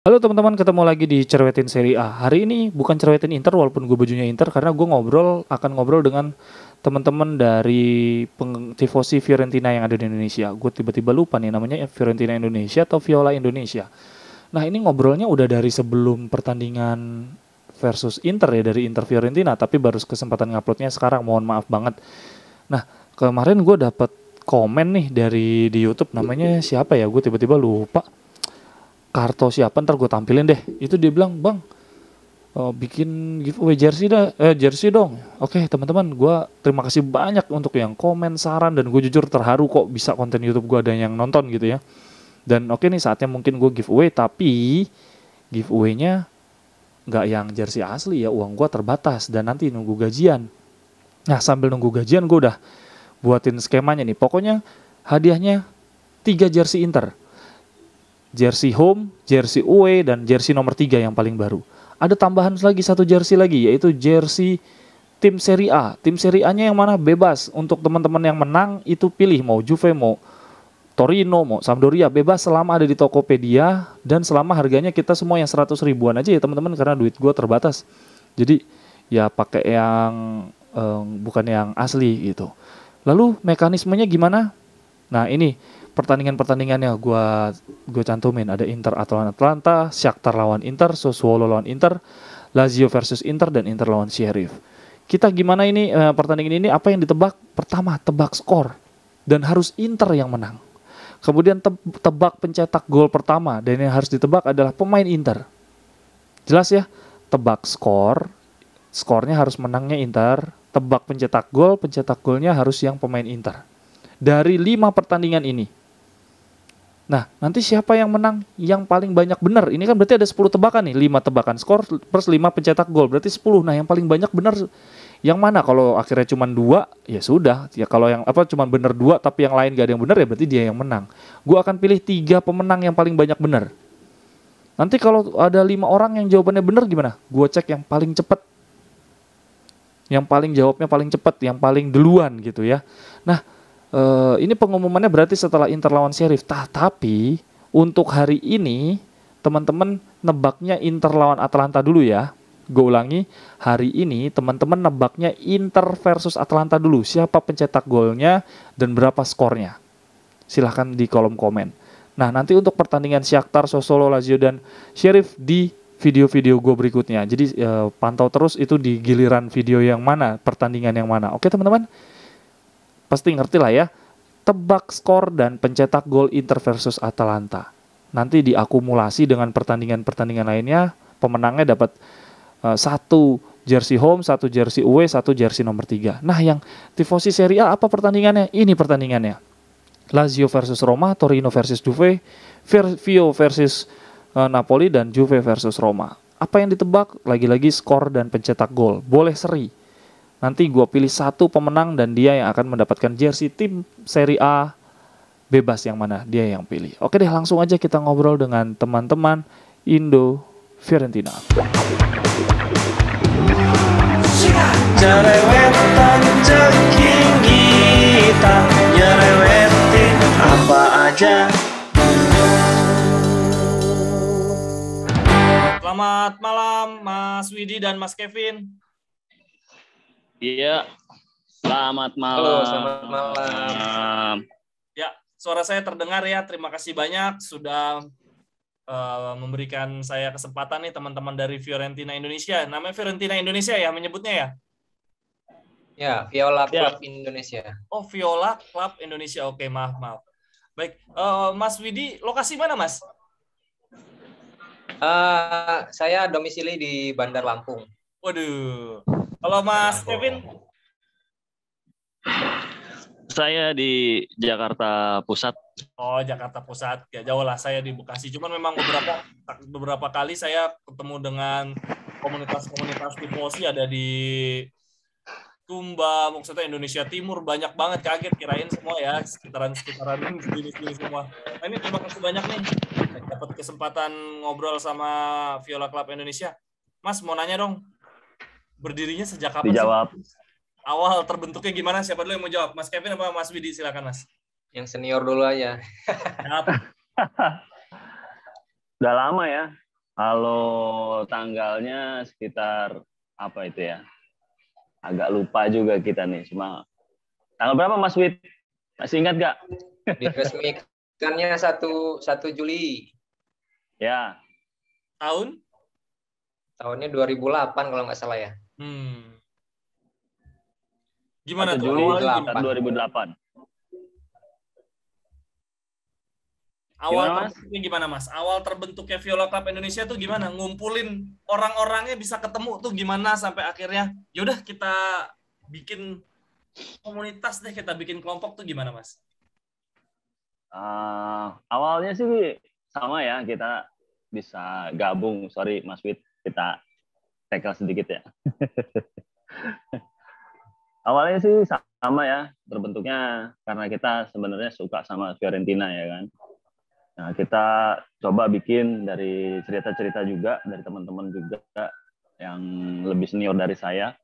Halo teman-teman, ketemu lagi di Cerwetin Serie A. Hari ini bukan Cerwetin Inter walaupun gue bajunya Inter karena gue akan ngobrol dengan teman-teman dari tifosi Fiorentina yang ada di Indonesia. Gue tiba-tiba lupa nih namanya Fiorentina Indonesia atau Viola Indonesia. Nah ini ngobrolnya udah dari sebelum pertandingan versus Inter ya, dari Inter Fiorentina, tapi baru kesempatan nguploadnya sekarang, mohon maaf banget. Nah kemarin gue dapet komen nih di YouTube, namanya siapa ya, gue tiba-tiba lupa. Karto siapa, ntar gue tampilin deh. Itu dia bilang, bang, bikin giveaway jersey dong. Oke teman-teman, gue terima kasih banyak untuk yang komen, saran, dan gue jujur terharu kok bisa konten YouTube gue ada yang nonton gitu ya. Dan oke nih saatnya mungkin gue giveaway, tapi giveaway-nya nggak yang jersey asli ya, uang gue terbatas dan nanti nunggu gajian. Nah sambil nunggu gajian gue udah buatin skemanya nih. Pokoknya hadiahnya 3 jersey Inter. Jersey home, jersey away, dan jersey nomor 3 yang paling baru. Ada tambahan lagi satu jersey lagi, yaitu jersey tim Serie A. Tim Serie A-nya yang mana bebas. Untuk teman-teman yang menang itu pilih mau Juve, mau Torino, mau Sampdoria, bebas selama ada di Tokopedia dan selama harganya kita semua yang 100 ribuan aja ya teman-teman, karena duit gue terbatas. Jadi ya pakai yang bukan yang asli gitu. Lalu mekanismenya gimana? Nah ini pertandingannya gue cantumin, ada Inter Atalanta, Shakhtar lawan Inter, Sassuolo lawan Inter, Lazio versus Inter, dan Inter lawan Sheriff. Kita gimana ini pertandingan ini, apa yang ditebak? Pertama tebak skor dan harus Inter yang menang. Kemudian tebak pencetak gol pertama dan yang harus ditebak adalah pemain Inter. Jelas ya? Tebak skornya harus menangnya Inter. Tebak pencetak golnya harus yang pemain Inter. Dari 5 pertandingan ini. Nah, nanti siapa yang menang? Yang paling banyak benar. Ini kan berarti ada 10 tebakan nih. 5 tebakan skor plus 5 pencetak gol. Berarti 10. Nah, yang paling banyak benar yang mana? Kalau akhirnya cuma 2, ya sudah. Ya kalau yang cuma benar 2 tapi yang lain gak ada yang benar, ya berarti dia yang menang. Gue akan pilih 3 pemenang yang paling banyak benar. Nanti kalau ada 5 orang yang jawabannya benar gimana? Gue cek yang paling cepat. Yang paling jawabnya paling cepat, yang paling duluan gitu ya. Nah, ini pengumumannya berarti setelah Inter lawan Sheriff. Tapi untuk hari ini teman-teman nebaknya Inter lawan Atalanta dulu ya. Gue ulangi, hari ini teman-teman nebaknya Inter versus Atalanta dulu. Siapa pencetak golnya dan berapa skornya? Silahkan di kolom komen. Nah nanti untuk pertandingan Shakhtar, Sassuolo, Lazio, dan Sheriff di video-video gue berikutnya. Jadi pantau terus itu di giliran video yang mana, pertandingan yang mana. Oke teman-teman? Pasti ngerti lah ya, tebak skor dan pencetak gol Inter versus Atalanta. Nanti diakumulasi dengan pertandingan-pertandingan lainnya, pemenangnya dapat 1 jersey home, 1 jersey away, 1 jersey nomor 3. Nah yang tifosi Serie A apa pertandingannya? Ini pertandingannya. Lazio versus Roma, Torino versus Juve, Vio versus Napoli, dan Juve versus Roma. Apa yang ditebak? Lagi-lagi skor dan pencetak gol. Boleh seri. Nanti gue pilih 1 pemenang dan dia yang akan mendapatkan jersey tim Serie A, bebas yang mana dia yang pilih. Oke deh, langsung aja kita ngobrol dengan teman-teman Indo Fiorentina. Jerewetan ceking kita, nyerewetin apa aja. Selamat malam Mas Widi dan Mas Kevin. Iya, selamat malam. Halo, selamat malam. Ya, suara saya terdengar ya. Terima kasih banyak sudah memberikan saya kesempatan nih teman-teman dari Fiorentina Indonesia. Namanya Fiorentina Indonesia ya menyebutnya ya? Ya, Viola Club Indonesia. Oh, Viola Club Indonesia. Oke, maaf. Baik, Mas Widi, lokasi mana Mas? Saya domisili di Bandar Lampung. Waduh. Kalau Mas Kevin? Saya di Jakarta Pusat. Oh, Jakarta Pusat. Ya jauh lah, saya di Bekasi. Cuman memang beberapa kali saya ketemu dengan komunitas-komunitas tifosi ada di Sumba, maksudnya Indonesia Timur, banyak banget, kaget kirain semua ya, sekitaran sini semua. Nah, ini terima kasih banyak nih dapat kesempatan ngobrol sama Viola Club Indonesia. Mas mau nanya dong, berdirinya sejak kapan Dijawab. sih? Awal terbentuknya gimana? Siapa dulu yang mau jawab? Mas Kevin apa Mas Widi? Silakan Mas. Yang senior dulu aja. Udah lama ya. Kalau tanggalnya sekitar apa itu ya? Agak lupa juga kita nih. Cuma tanggal berapa Mas Wid? Masih ingat nggak? Diresmikannya 1 Juli. Ya. Tahunnya 2008 kalau nggak salah ya. Gimana 1 tuh? Juli Awalnya sekitar 2008. Awal Gimana, Mas? terbentuknya gimana Mas? Awal terbentuknya Viola Club Indonesia tuh gimana? Ngumpulin orang-orangnya bisa ketemu tuh gimana sampai akhirnya yaudah kita bikin komunitas deh, kita bikin kelompok tuh gimana Mas? Awalnya sih sama ya, kita bisa gabung. Sorry Mas Wid, kita tackle sedikit ya. Awalnya sih sama ya, terbentuknya karena kita sebenarnya suka sama Fiorentina ya kan. Nah, kita coba bikin dari cerita-cerita juga, dari teman-teman juga yang lebih senior dari saya.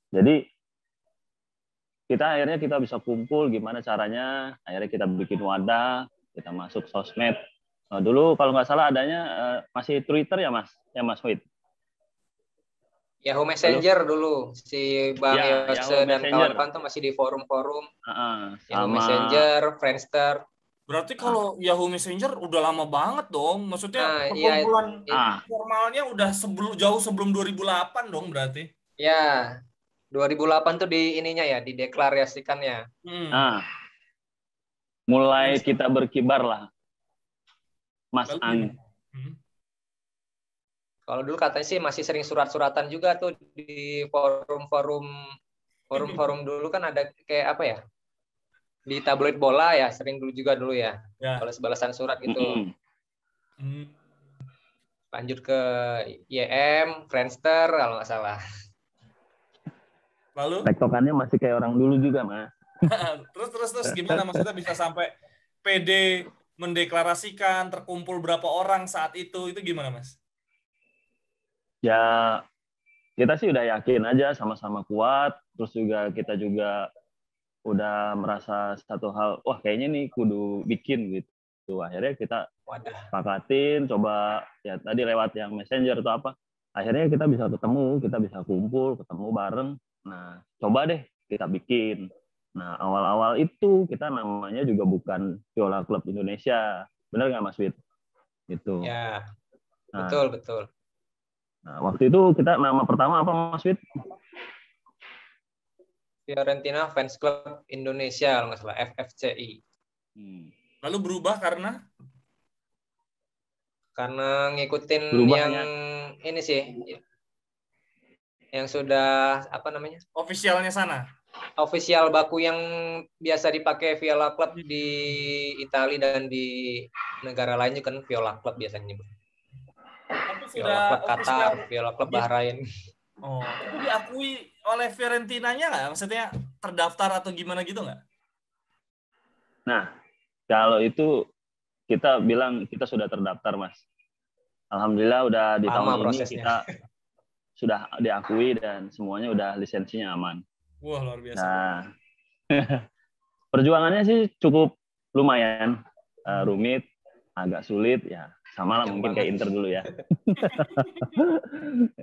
Jadi, akhirnya kita bisa kumpul, gimana caranya, akhirnya kita bikin wadah, kita masuk sosmed. Dulu kalau nggak salah adanya masih Twitter ya Mas Wid? Yahoo Messenger dulu. Si Bang Ya, Yose dan kawan-kawan tuh masih di forum-forum. Yahoo Messenger, Friendster. Berarti kalau Yahoo Messenger udah lama banget dong. Maksudnya perkumpulan formalnya udah jauh sebelum 2008 dong berarti. Ya, 2008 tuh di ininya ya, dideklarasikannya. Mulai kita berkibar lah, Mas Ang. Kalau dulu katanya sih masih sering surat-suratan juga tuh di forum dulu kan ada kayak apa ya? Di tabloid bola ya, sering dulu ya. Balas-balasan surat gitu. Lanjut ke YM, Friendster kalau nggak salah. Lalu? Tektokannya masih kayak orang dulu juga, Mas. terus gimana maksudnya bisa sampai PD mendeklarasikan terkumpul berapa orang saat itu gimana Mas? Ya kita sih udah yakin aja sama-sama kuat, terus juga kita juga udah merasa satu hal, wah kayaknya nih kudu bikin gitu. Akhirnya kita sepakatin, coba ya tadi lewat yang Messenger atau apa. Akhirnya kita bisa ketemu, kita bisa kumpul, ketemu bareng. Nah, coba deh kita bikin. Nah, awal-awal itu kita namanya juga bukan Viola Club Indonesia. Benar nggak Mas Wid? Gitu. Ya, nah, betul. Nah, waktu itu kita nama pertama apa Mas Wid? Fiorentina Fans Club Indonesia kalau nggak salah, FFCI. Lalu berubah karena ngikutin ini sih, yang sudah apa namanya? Ofisialnya sana. Ofisial baku yang biasa dipakai Viola Club di Italia dan di negara lain juga kan Viola Club biasanya nyebut. Viola Club Qatar, Viola Club Bahrain. Oh, itu diakui oleh Fiorentinanya nggak? Maksudnya terdaftar atau gimana gitu nggak? Nah, kalau itu kita bilang kita sudah terdaftar, Mas. Alhamdulillah udah di tahun ini kita sudah diakui dan semuanya udah lisensinya aman. Wah, luar biasa. Nah, perjuangannya sih cukup lumayan rumit, agak sulit ya. Sama lah mungkin kayak Inter dulu ya.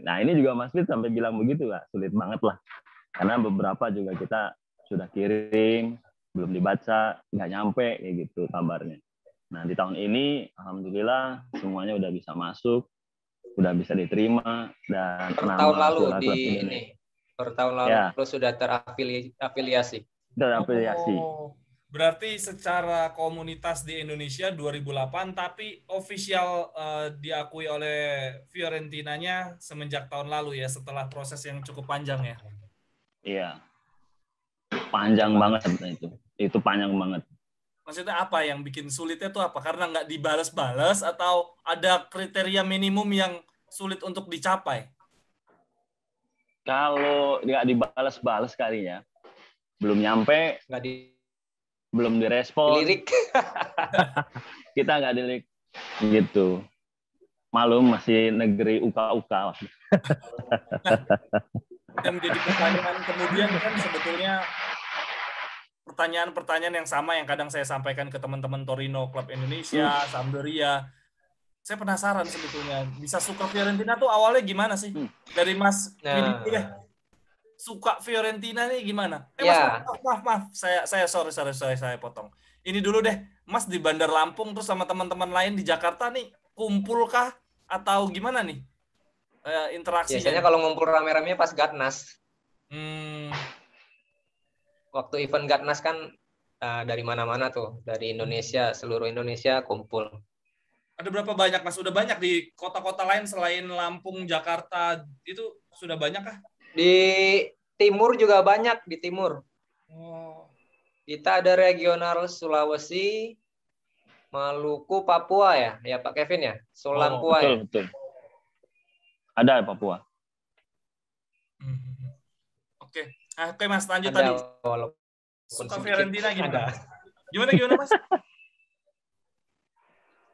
Nah ini juga Mas Fit sampai bilang begitu lah, sulit banget lah. Karena beberapa juga kita sudah kirim, belum dibaca, nggak nyampe kayak gitu kabarnya. Nah di tahun ini Alhamdulillah semuanya udah bisa masuk, udah bisa diterima dan tahun lalu per tahun lalu sudah terafiliasi. Terafiliasi. Berarti secara komunitas di Indonesia 2008, tapi official diakui oleh Fiorentinanya semenjak tahun lalu ya, setelah proses yang cukup panjang ya. Iya, panjang banget itu. Itu panjang banget. Maksudnya apa yang bikin sulitnya tuh apa? Karena nggak dibalas-balas atau ada kriteria minimum yang sulit untuk dicapai? Kalau nggak dibalas-balas kalinya, belum nyampe. Belum direspon. Dilirik. Kita nggak dilirik gitu. Malum masih negeri uka-uka. Yang menjadi pertanyaan kemudian kan sebetulnya pertanyaan-pertanyaan yang sama yang kadang saya sampaikan ke teman-teman Torino Club Indonesia, Sampdoria. Saya penasaran sebetulnya bisa suka Fiorentina tuh awalnya gimana sih? Dari Mas Widi deh. Suka Fiorentina nih gimana? Mas, maaf. Saya sorry saya potong. Ini dulu deh, Mas di Bandar Lampung terus sama teman-teman lain di Jakarta nih kumpul kah atau gimana nih interaksinya? Biasanya kalau ngumpul rame-rame pas Gatnas. Waktu event Gatnas kan dari mana-mana tuh, dari Indonesia, seluruh Indonesia kumpul. Ada berapa banyak Mas? Sudah banyak di kota-kota lain selain Lampung, Jakarta itu sudah banyak kah? Di timur juga banyak, di timur. Kita ada regional Sulawesi, Maluku, Papua ya Pak Kevin ya? Solampua ya? Betul. Ada Papua. Oke, Mas lanjut tadi. Suka Fiorentina gimana? Gimana Mas?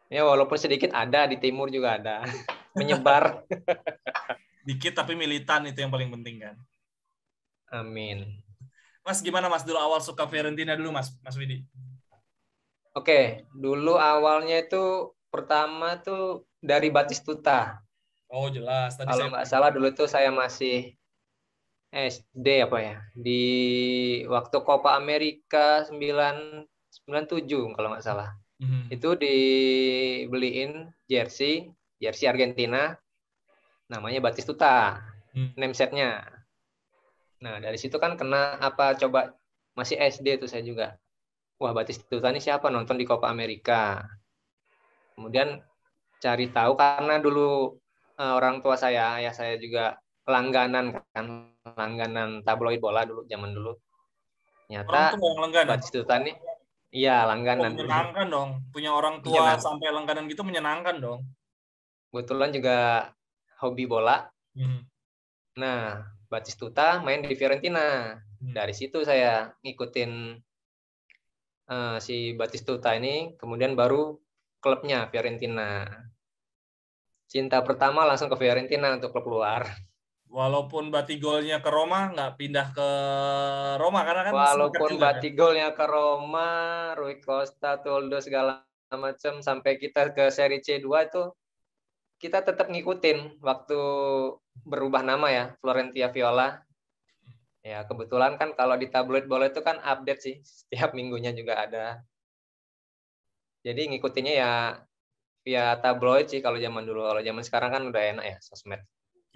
Ya walaupun sedikit ada, di timur juga ada. Menyebar. Dikit tapi militan itu yang paling penting kan. Amin. Mas gimana Mas dulu awal suka Fiorentina dulu Mas Widi? Oke, dulu awalnya itu pertama tuh dari Batistuta. Oh jelas. Kalau nggak salah dulu tuh saya masih SD apa ya, di waktu Copa America 97 kalau nggak salah. Itu dibeliin jersey Argentina, namanya Batistuta, name setnya. Nah dari situ kan kena apa coba, masih SD tuh saya juga. Wah Batistuta ini siapa, nonton di Copa America. Kemudian cari tahu karena dulu orang tua saya, ayah saya juga langganan tabloid bola dulu, zaman dulu. Ternyata Batistuta nih, iya langganan. Menyenangkan dong, punya orang tua sampai langganan gitu menyenangkan dong. Kebetulan juga hobi bola. Nah, Batistuta main di Fiorentina. Dari situ saya ngikutin si Batistuta ini, kemudian baru klubnya Fiorentina. Cinta pertama langsung ke Fiorentina untuk klub luar. Walaupun Batigolnya ke Roma, nggak pindah ke Roma karena kan. Walaupun Batigolnya ke Roma, Rui Costa, Toldo segala macam, sampai kita ke Serie C2 itu kita tetap ngikutin waktu berubah nama ya, Florentia Viola. Ya kebetulan kan kalau di tabloid bola itu kan update sih, setiap minggunya juga ada. Jadi ngikutinnya ya via tabloid sih kalau zaman dulu. Kalau zaman sekarang kan udah enak ya sosmed.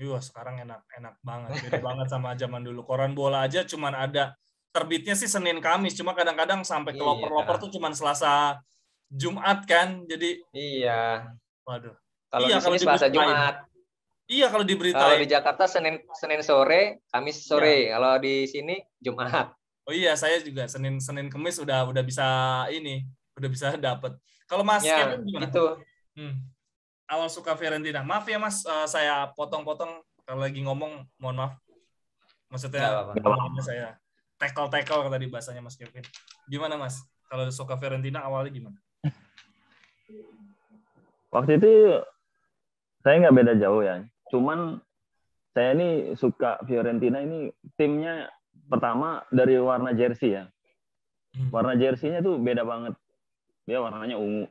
Iya, sekarang enak banget. Beda banget sama zaman dulu. Koran bola aja cuman ada terbitnya sih Senin Kamis, cuma kadang-kadang sampai ke loper-loper tuh cuman Selasa Jumat kan. Jadi iya. Waduh. Kalau di sini Selasa Jumat. Iya, kalau diberitain. Kalau di Jakarta Senin sore, Kamis sore. Kalau di sini Jumat. Oh iya, saya juga Senin Kamis udah bisa udah bisa dapat. Kalau Mas Kevin gimana? Itu. Awal suka Fiorentina. Maaf ya Mas, saya potong-potong kalau lagi ngomong, mohon maaf. Maksudnya saya tackle tadi bahasanya Mas Kevin. Gimana Mas? Kalau suka Fiorentina awalnya gimana? Waktu itu saya nggak beda jauh ya. Cuman saya ini suka Fiorentina ini timnya pertama dari warna jersey ya. Warna jersey-nya tuh beda banget. Dia warnanya ungu.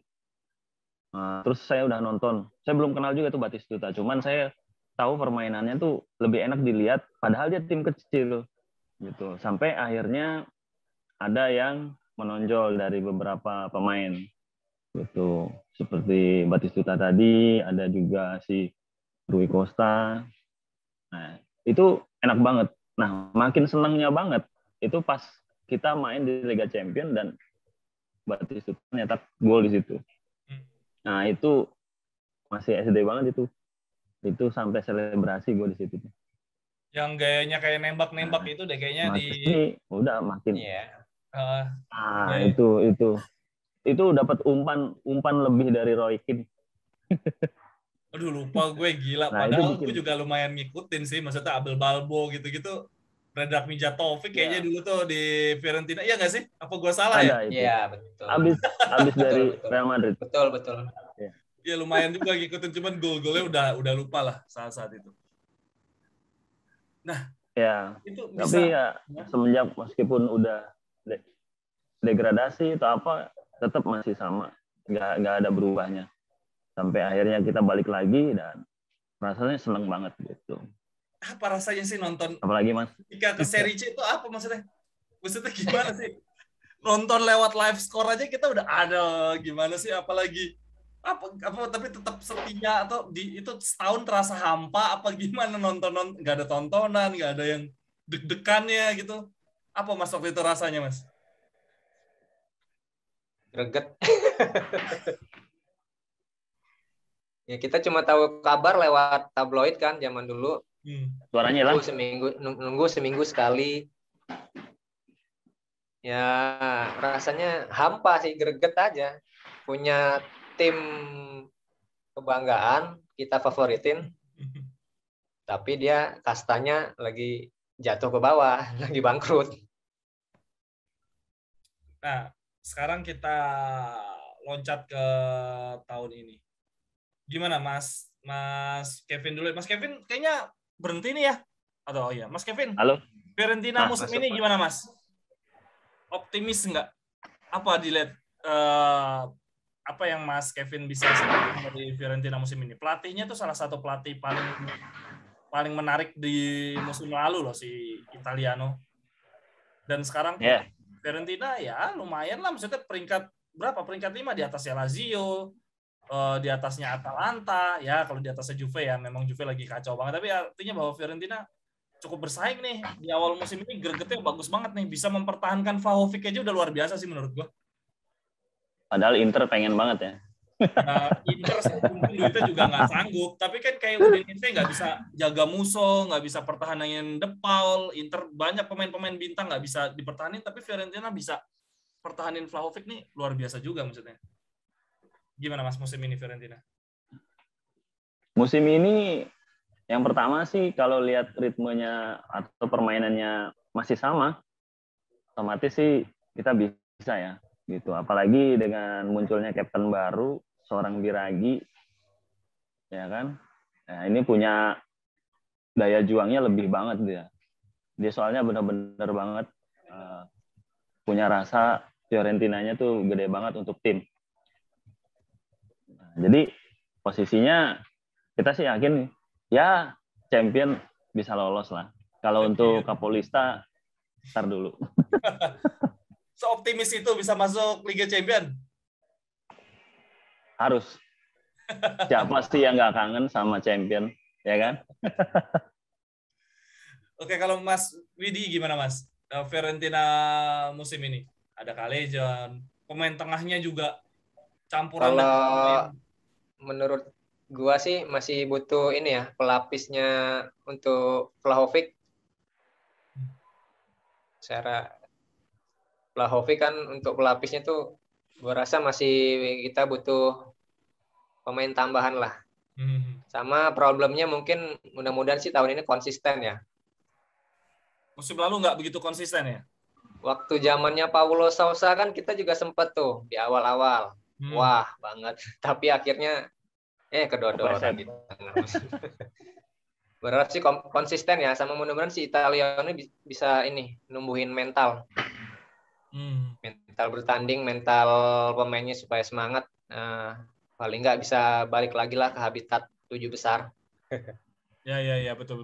Nah, terus saya udah nonton. Saya belum kenal juga tuh Batistuta. Cuman saya tahu permainannya tuh lebih enak dilihat. Padahal dia tim kecil gitu. Sampai akhirnya ada yang menonjol dari beberapa pemain gitu. Seperti Batistuta tadi, ada juga si Rui Costa. Nah, itu enak banget. Nah, makin senangnya banget itu pas kita main di Liga Champions dan Batistuta nyetak gol di situ. Nah, itu masih SD banget itu. Itu sampai selebrasi gue di situ. Yang gayanya kayak nembak-nembak itu deh kayaknya di udah makin. Itu dapat umpan lebih dari Roy Keane. Aduh lupa gue, gila. Padahal gue juga lumayan ngikutin sih, maksudnya Abel Balbo gitu-gitu. Redak Mijatovic kayaknya dulu tuh di Fiorentina. Iya nggak sih? Apa gue salah ya? Iya, betul. Abis dari Real Madrid. Betul. Ya lumayan juga ngikutin, cuman gol-golnya udah lupa lah saat itu. Nah, ya. Itu bisa. Tapi ya semenjak meskipun udah degradasi atau apa, tetap masih sama. Nggak ada berubahnya. sampai akhirnya kita balik lagi dan rasanya seneng banget gitu. Apa rasanya sih nonton? Apalagi Mas? Ketika ke seri C itu apa maksudnya? Maksudnya gimana sih? Nonton lewat live score aja kita udah ada gimana sih, apalagi apa tapi tetap setia, atau itu setahun terasa hampa apa gimana, nonton nggak ada tontonan, nggak ada yang deg-degannya gitu. Apa Mas waktu itu rasanya Mas? Greget. Ya kita cuma tahu kabar lewat tabloid kan zaman dulu. Suaranya lah. Nunggu seminggu sekali. Ya rasanya hampa sih, greget aja. Punya tim kebanggaan, kita favoritin. Tapi dia kastanya lagi jatuh ke bawah, lagi bangkrut. Nah, sekarang kita loncat ke tahun ini. Gimana Mas Kevin dulu. Mas Kevin kayaknya berhenti nih ya? Atau iya, Mas Kevin. Halo. Fiorentina musim ini gimana Mas? Optimis nggak? Apa dilihat apa yang Mas Kevin bisa sampaikan dari Fiorentina musim ini? Pelatihnya tuh salah satu pelatih paling menarik di musim lalu loh, si Italiano. Dan sekarang Fiorentina ya lumayan lah, maksudnya peringkat berapa? Peringkat 5 di atasnya Lazio, di atasnya Atalanta. Ya kalau di atasnya Juve ya memang Juve lagi kacau banget, tapi artinya bahwa Fiorentina cukup bersaing nih di awal musim ini. Gregetnya bagus banget nih, bisa mempertahankan Vlahovic aja udah luar biasa sih menurut gua. Padahal Inter pengen banget ya. Inter mungkin duitnya juga nggak sanggup, tapi kan kayak Udinese nggak bisa jaga Musso, nggak bisa pertahanin De Paul. Inter banyak pemain-pemain bintang nggak bisa dipertahanin, tapi Fiorentina bisa pertahanin Vlahovic nih, luar biasa juga maksudnya. Gimana Mas musim ini Fiorentina? Musim ini yang pertama sih kalau lihat ritmenya atau permainannya masih sama, otomatis sih kita bisa ya gitu. Apalagi dengan munculnya kapten baru, seorang Biragi, ya kan? Nah, ini punya daya juangnya lebih banget dia. Dia soalnya benar-benar banget punya rasa Fiorentinanya tuh gede banget untuk tim. Nah, jadi posisinya kita sih yakin ya champion bisa lolos lah. Kalau untuk Kapolista ntar dulu. Seoptimis itu bisa masuk Liga Champion? Harus. Siapa sih yang nggak kangen sama champion, ya kan? Oke, kalau Mas Widi gimana Mas? Fiorentina musim ini ada Kalejon, pemain tengahnya juga campuran. Kalau menurut gua sih masih butuh ini ya, pelapisnya untuk Vlahovic. Secara Vlahovic kan untuk pelapisnya tuh gua rasa masih kita butuh pemain tambahan lah. Sama problemnya mungkin mudah-mudahan sih tahun ini konsisten ya. Musim lalu nggak begitu konsisten ya? Waktu zamannya Paulo Sousa kan kita juga sempat tuh di awal-awal. Wah banget. Tapi akhirnya kedodoran di tengah musim. Berarti sih konsisten ya, sama mudah-mudahan si Italiano ini bisa ini numbuhin mental. Mental bertanding, mental pemainnya supaya semangat. Paling nggak bisa balik lagi lah ke habitat 7 besar. Ya betul.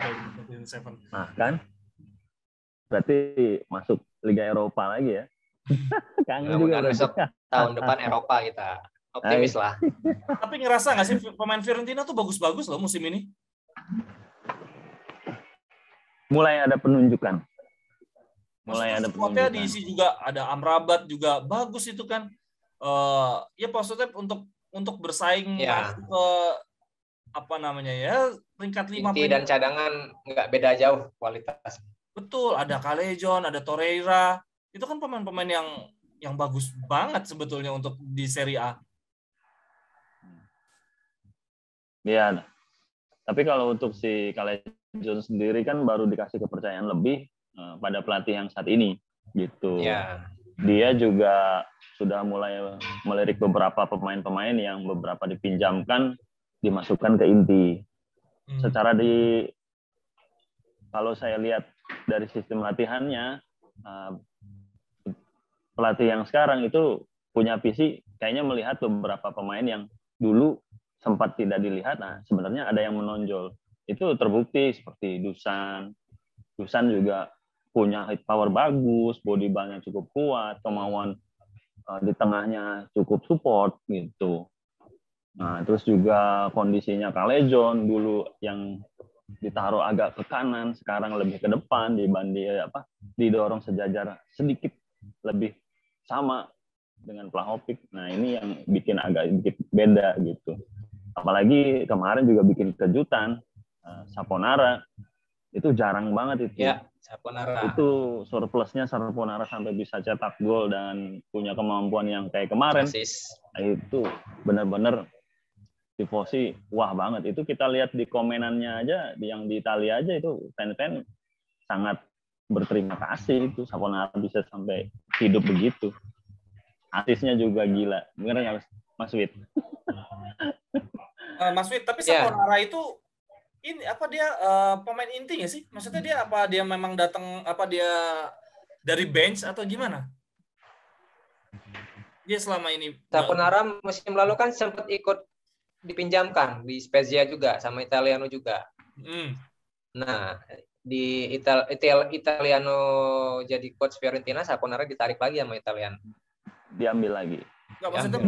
Nah kan, berarti masuk Liga Eropa lagi ya. Kangen juga besok tahun depan Eropa kita. Optimis lah. Tapi ngerasa nggak sih pemain Fiorentina tuh bagus-bagus loh musim ini? Mulai ada penunjukan. Squadnya diisi juga, ada Amrabat juga bagus itu kan. Ya maksudnya untuk bersaing masuk ke apa namanya ya peringkat 5. Inti dan cadangan nggak beda jauh kualitas. Betul, ada Kalejon, ada Torreira. Itu kan pemain-pemain yang bagus banget sebetulnya untuk di Serie A. Iya. Tapi kalau untuk si Kalejon sendiri kan baru dikasih kepercayaan lebih pada pelatih yang saat ini gitu. Ya. Dia juga sudah mulai melirik beberapa pemain-pemain yang beberapa dipinjamkan dimasukkan ke inti. Secara kalau saya lihat dari sistem latihannya, pelatih yang sekarang itu punya visi kayaknya melihat beberapa pemain yang dulu sempat tidak dilihat, nah sebenarnya ada yang menonjol. Itu terbukti seperti Dusan. Dusan juga punya hit power bagus, body ballnya cukup kuat, kemauan di tengahnya cukup support gitu. Nah, terus juga kondisinya Kalejon dulu yang ditaruh agak ke kanan, sekarang lebih ke depan dibanding didorong sejajar sedikit lebih sama dengan Vlahovic. Nah, ini yang bikin agak beda gitu. Apalagi kemarin juga bikin kejutan, Saponara itu jarang banget itu. Ya, Saponara. Itu surplusnya Saponara sampai bisa cetak gol dan punya kemampuan yang kayak kemarin. Itu benar-benar tifosi wah banget. Itu kita lihat di komenannya aja, yang di Italia aja itu fan-fan sangat berterima kasih itu Saponara bisa sampai hidup begitu. Asisnya juga gila. Bener nggak Mas Wid? Mas Wid, tapi Saponara itu ini apa dia pemain inti nggak sih? Maksudnya dia apa dia memang datang apa dia dari bench atau gimana? Dia selama ini Saponara musim lalu kan sempat ikut dipinjamkan di Spezia juga sama Italiano juga. Nah, di Italiano jadi coach Fiorentina, Saponara ditarik lagi sama Italiano. Diambil lagi. Nggak, maksudnya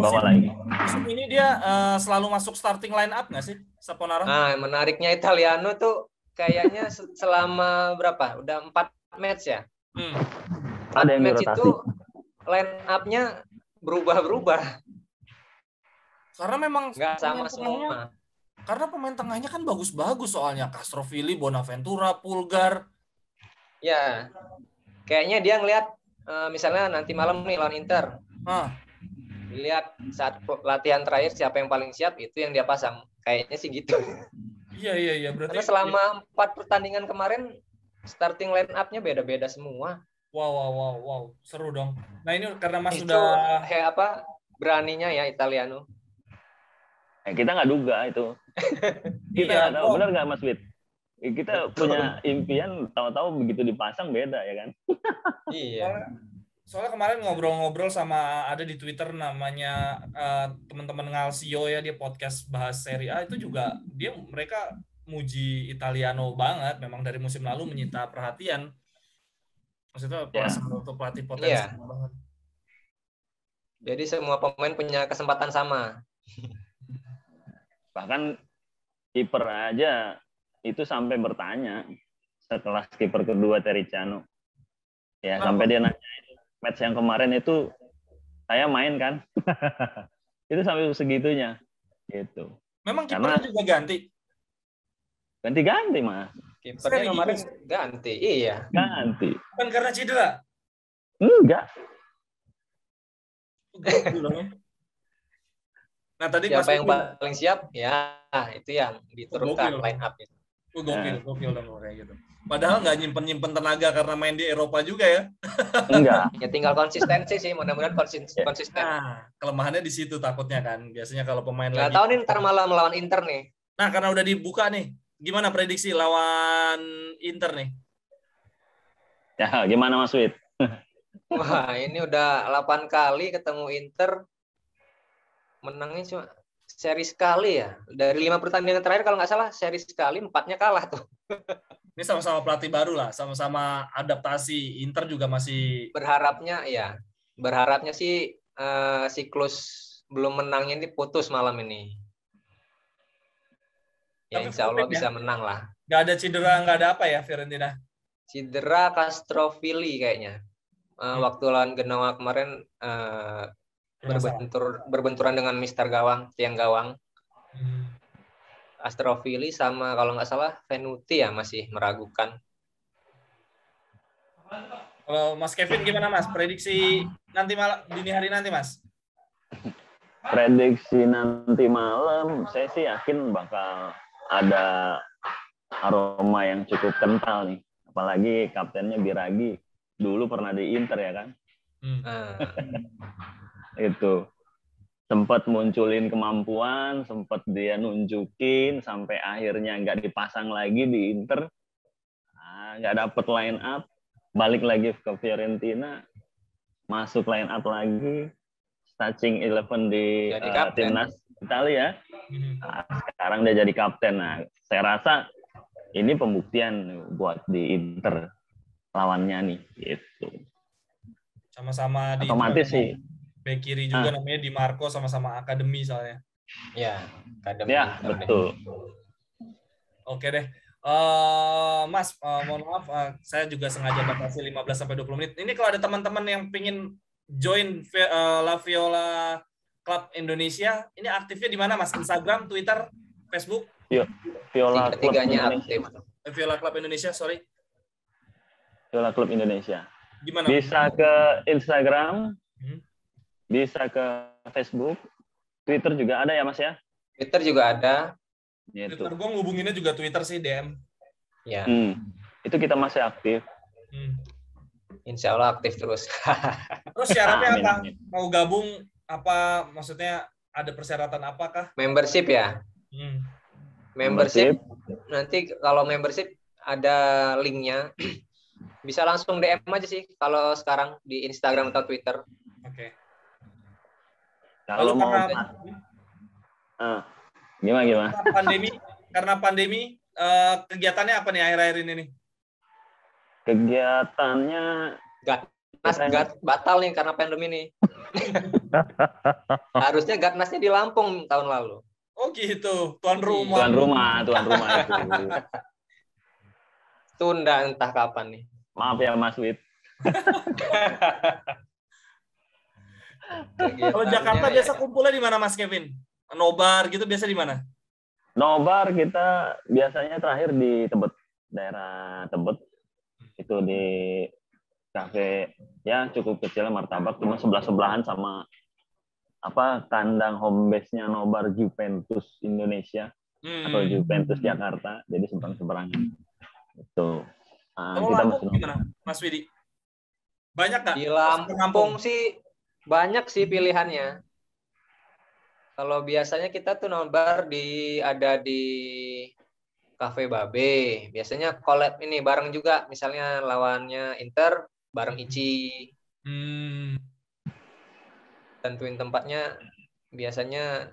musim ini dia selalu masuk starting line up nggak sih, Saponara? Nah, menariknya Italiano tuh kayaknya selama berapa? Udah 4 match ya? 4 ada yang match dirotasi. itu line up-nya berubah-berubah. Karena memang nggak sama semua. Karena pemain tengahnya kan bagus-bagus soalnya. Castrovilli, Bonaventura, Pulgar. Ya, kayaknya dia ngelihat misalnya nanti malam nih lawan Inter. Lihat saat latihan terakhir siapa yang paling siap, itu yang dia pasang. Kayaknya sih gitu. Iya. Berarti karena selama 4 pertandingan kemarin starting line up-nya beda-beda semua. Wow. Seru dong. Nah, ini karena Mas itu sudah beraninya ya Italiano. Kita nggak duga itu. Kita nggak tahu, benar nggak Mas Wid? Kita punya impian, tahu-tahu begitu dipasang beda ya kan? Iya. Soalnya kemarin ngobrol-ngobrol sama ada di Twitter namanya teman-teman Ngalsio ya, dia podcast bahas Serie A, itu juga mereka muji Italiano banget, memang dari musim lalu menyita perhatian. Maksudnya untuk pelatih potensi banget. Jadi semua pemain punya kesempatan sama. Bahkan kiper aja itu sampai bertanya setelah kiper kedua Tericiano. Ya, sampai dia nanya match yang kemarin itu saya main kan. Itu sampai segitunya gitu. Memang kipernya juga ganti? Ganti-ganti Mas. Kipernya kemarin ganti. Iya. Ganti. Bukan karena cedera? Enggak. Nah, tadi siapa yang paling siap? Ya, itu yang diturunkan line up itu. Gokil dong kayak gitu. Padahal nggak nyimpen tenaga karena main di Eropa juga ya. Enggak. Ya tinggal konsistensi sih, mudah-mudahan konsisten. Nah, kelemahannya di situ takutnya kan. Biasanya kalau pemain lagi. Nggak tahu nih ntar malam melawan Inter nih. Nah, karena udah dibuka nih. Gimana prediksi lawan Inter nih? Ya, gimana Mas Wid? Wah, ini udah 8 kali ketemu Inter. Menangnya cuma seri sekali ya. Dari 5 pertandingan terakhir kalau nggak salah seri sekali, 4-nya kalah tuh. Ini sama-sama pelatih baru lah, sama-sama adaptasi. Inter juga masih berharapnya sih siklus belum menangnya ini putus malam ini. Ya insya Allah bisa menang lah. Nggak ada cedera, nggak ada apa ya Fiorentina? Cedera Castrovilli kayaknya. Waktu lawan Genoa kemarin berbenturan dengan Mister Gawang, tiang gawang. Castrovilli sama kalau nggak salah Venuti ya masih meragukan. Kalau Mas Kevin gimana Mas? Prediksi nanti malam dini hari nanti Mas? Prediksi nanti malam saya sih yakin bakal ada aroma yang cukup kental nih. Apalagi kaptennya Biraghi dulu pernah di Inter ya kan? Itu sempat munculin kemampuan, sempat dia nunjukin sampai akhirnya nggak dipasang lagi di Inter, nggak dapet line up, balik lagi ke Fiorentina, masuk line up lagi, starting 11 di timnas Italia. Nah, sekarang dia jadi kapten. Nah, saya rasa ini pembuktian buat di Inter lawannya nih, gitu. Sama-sama di otomatis sih. Bek kiri juga namanya Di Marco, sama-sama akademi soalnya. Ya, akademi. Ya, betul. Oke deh. Mas, mohon maaf, saya juga sengaja batasi 15-20 menit. Ini kalau ada teman-teman yang pingin join La Viola Club Indonesia, ini aktifnya di mana, Mas? Instagram, Twitter, Facebook? Yuk, Viola Club Indonesia. Viola Club Indonesia, sorry. Viola Club Indonesia. Gimana? Bisa ke Instagram, bisa ke Facebook, Twitter juga ada ya, Mas ya? Twitter juga ada. Gitu. Twitter gue ngubunginnya juga Twitter sih, DM. Ya. Itu kita masih aktif. Insya Allah aktif terus. Terus syaratnya apa? Mau gabung apa? Maksudnya ada persyaratan apakah? Membership ya. Membership. Nanti kalau membership ada linknya. Bisa langsung DM aja sih kalau sekarang di Instagram atau Twitter. Oke. Kalau mau gimana? Karena pandemi kegiatannya apa nih akhir-akhir ini nih? Kegiatannya batal nih karena pandemi nih. Harusnya Gatnasnya di Lampung tahun lalu. Oh gitu, tuan rumah itu. Tunda entah kapan nih. Maaf ya Mas Wid. Kalau Jakarta biasa kumpulnya di mana, Mas Kevin? Nobar gitu biasa di mana? Nobar kita biasanya terakhir di Tebet, daerah Tebet. Itu di kafe ya cukup kecil, Martabak, cuma sebelah-sebelahan sama kandang home base-nya Nobar Juventus Indonesia atau Juventus Jakarta. Jadi seberang-seberangan. Itu. Kalau Lampung gimana, Mas Widi? Banyak nggak? Di Lampung sih banyak sih pilihannya. Kalau biasanya kita tuh nobar ada di Cafe Babe. Biasanya collab ini bareng juga. Misalnya lawannya Inter bareng Ichi. Tentuin tempatnya biasanya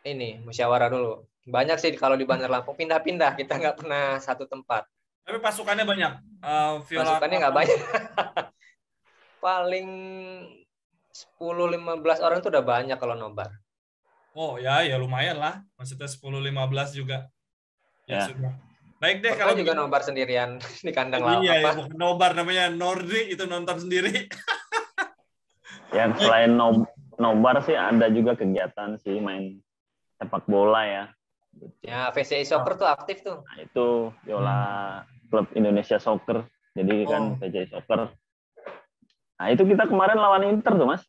ini musyawarah dulu. Banyak sih kalau di Bandar Lampung pindah-pindah. Kita nggak pernah satu tempat. Tapi pasukannya banyak. Pasukannya nggak banyak. Paling 10-15 orang itu udah banyak kalau nobar. Oh ya lumayan lah. Maksudnya 10-15 juga. Ya sudah. Baik deh. Kalau juga nobar sendirian di kandang lawan. Iya, bukan nobar, namanya Nordi, itu nonton sendiri. Yang selain nobar sih ada juga kegiatan sih, main sepak bola ya. Ya, VCI Soccer tuh aktif tuh. Nah, itu Viola Klub Indonesia Soccer. Jadi kan VCI Soccer. Nah, itu kita kemarin lawan Inter tuh, Mas.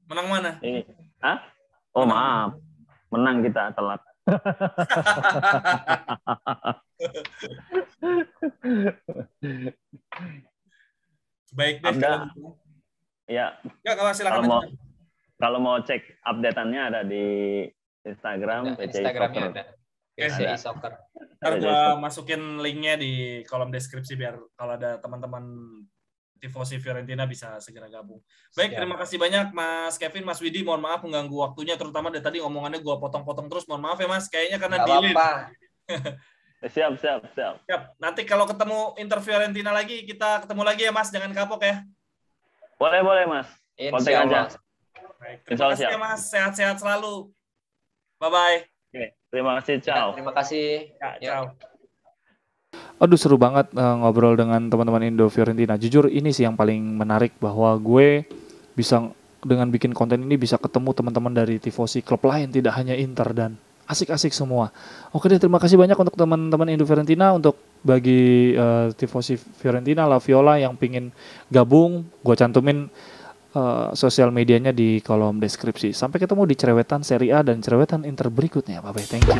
Menang mana? Oh, maaf. Menang kita telat. Baik deh. Ya. Ya, silakan. Kalau mau cek update-annya ada di Instagram, Instagramnya ada. VCI Soccer. Ntar gua masukin linknya di kolom deskripsi biar kalau ada teman-teman tifosi Fiorentina bisa segera gabung. Baik, terima kasih banyak Mas Kevin, Mas Widi. Mohon maaf mengganggu waktunya, terutama dari tadi omongannya gue potong-potong terus. Mohon maaf ya Mas, kayaknya karena delay. Siap. Nanti kalau ketemu Inter Fiorentina lagi, kita ketemu lagi ya Mas, jangan kapok ya. Boleh Mas. Kontak aja. Baik, terima kasih ya Mas, sehat-sehat selalu. Bye-bye. Oke, terima kasih, ciao. Terima kasih. Ciao. Aduh seru banget ngobrol dengan teman-teman Indo Fiorentina. Jujur ini sih yang paling menarik, bahwa gue bisa dengan bikin konten ini bisa ketemu teman-teman dari tifosi klub lain, tidak hanya Inter, dan asik-asik semua. Oke deh, terima kasih banyak untuk teman-teman Indo Fiorentina. Untuk bagi tifosi Fiorentina La Viola yang pingin gabung, gue cantumin sosial medianya di kolom deskripsi. Sampai ketemu di cerewetan Serie A dan cerewetan Inter berikutnya. Bye bye, thank you.